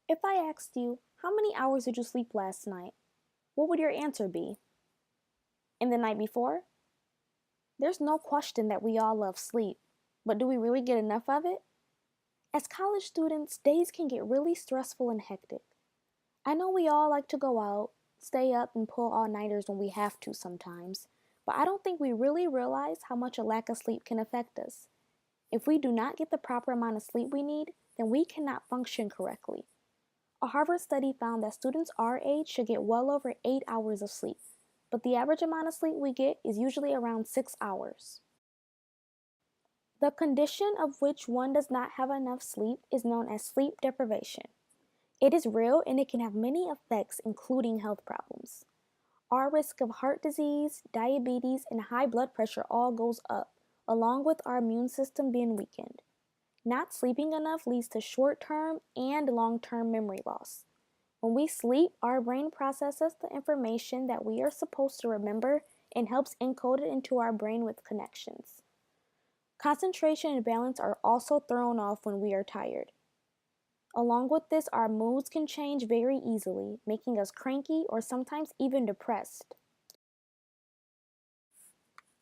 If I asked you, how many hours did you sleep last night? What would your answer be? And the night before? There's no question that we all love sleep, but do we really get enough of it? As college students, days can get really stressful and hectic. I know we all like to go out, stay up, and pull all-nighters when we have to sometimes, but I don't think we really realize how much a lack of sleep can affect us. If we do not get the proper amount of sleep we need, then we cannot function correctly. A Harvard study found that students our age should get well over 8 hours of sleep, but the average amount of sleep we get is usually around 6 hours. The condition of which one does not have enough sleep is known as sleep deprivation. It is real and it can have many effects, including health problems. Our risk of heart disease, diabetes, and high blood pressure all goes up, along with our immune system being weakened. Not sleeping enough leads to short-term and long-term memory loss. When we sleep, our brain processes the information that we are supposed to remember and helps encode it into our brain with connections. Concentration and balance are also thrown off when we are tired. Along with this, our moods can change very easily, making us cranky or sometimes even depressed.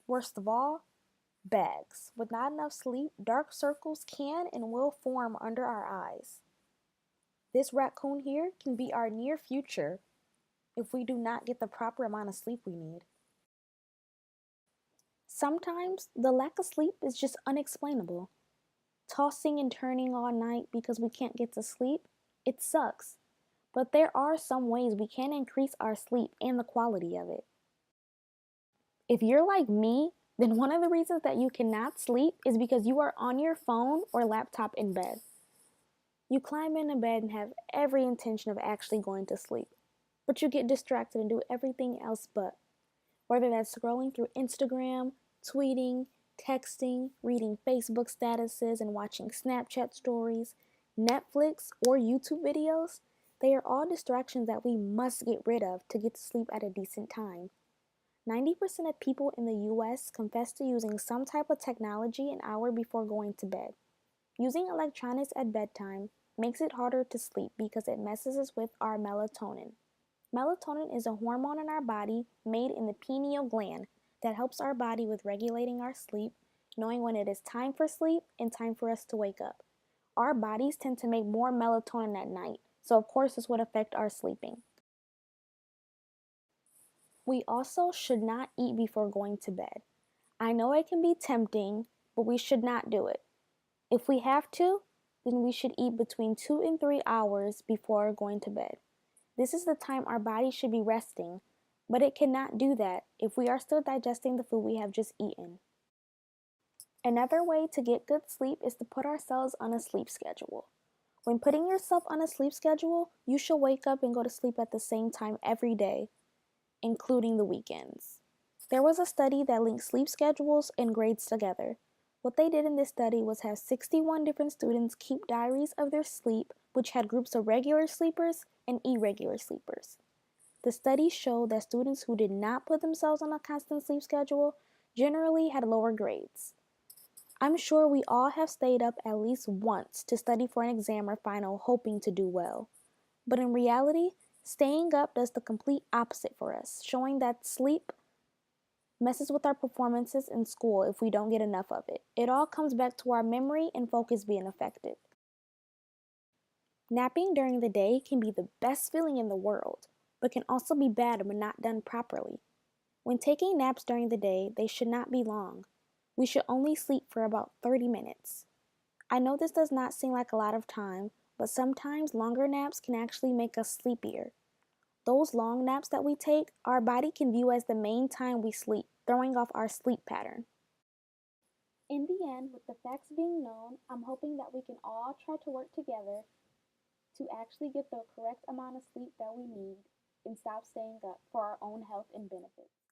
Worst of all, bags. With not enough sleep, dark circles can and will form under our eyes. This raccoon here can be our near future if we do not get the proper amount of sleep we need. Sometimes the lack of sleep is just unexplainable. Tossing and turning all night because we can't get to sleep, it sucks. But there are some ways we can increase our sleep and the quality of it. If you're like me, then one of the reasons that you cannot sleep is because you are on your phone or laptop in bed. You climb into bed and have every intention of actually going to sleep, but you get distracted and do everything else but. Whether that's scrolling through Instagram, tweeting, texting, reading Facebook statuses, and watching Snapchat stories, Netflix, or YouTube videos, they are all distractions that we must get rid of to get to sleep at a decent time. 90% of people in the US confess to using some type of technology an hour before going to bed. Using electronics at bedtime makes it harder to sleep because it messes with our melatonin. Melatonin is a hormone in our body made in the pineal gland that helps our body with regulating our sleep, knowing when it is time for sleep and time for us to wake up. Our bodies tend to make more melatonin at night, so of course this would affect our sleeping. We also should not eat before going to bed. I know it can be tempting, but we should not do it. If we have to, then we should eat between 2 and 3 hours before going to bed. This is the time our body should be resting, but it cannot do that if we are still digesting the food we have just eaten. Another way to get good sleep is to put ourselves on a sleep schedule. When putting yourself on a sleep schedule, you should wake up and go to sleep at the same time every day, including the weekends. There was a study that linked sleep schedules and grades together. What they did in this study was have 61 different students keep diaries of their sleep, which had groups of regular sleepers and irregular sleepers. The study showed that students who did not put themselves on a constant sleep schedule generally had lower grades. I'm sure we all have stayed up at least once to study for an exam or final hoping to do well. But in reality, staying up does the complete opposite for us, showing that sleep messes with our performances in school if we don't get enough of it. It all comes back to our memory and focus being affected. Napping during the day can be the best feeling in the world, but can also be bad when not done properly. When taking naps during the day, they should not be long. We should only sleep for about 30 minutes. I know this does not seem like a lot of time, but sometimes longer naps can actually make us sleepier. Those long naps that we take, our body can view as the main time we sleep, throwing off our sleep pattern. In the end, with the facts being known, I'm hoping that we can all try to work together to actually get the correct amount of sleep that we need and stop staying up for our own health and benefits.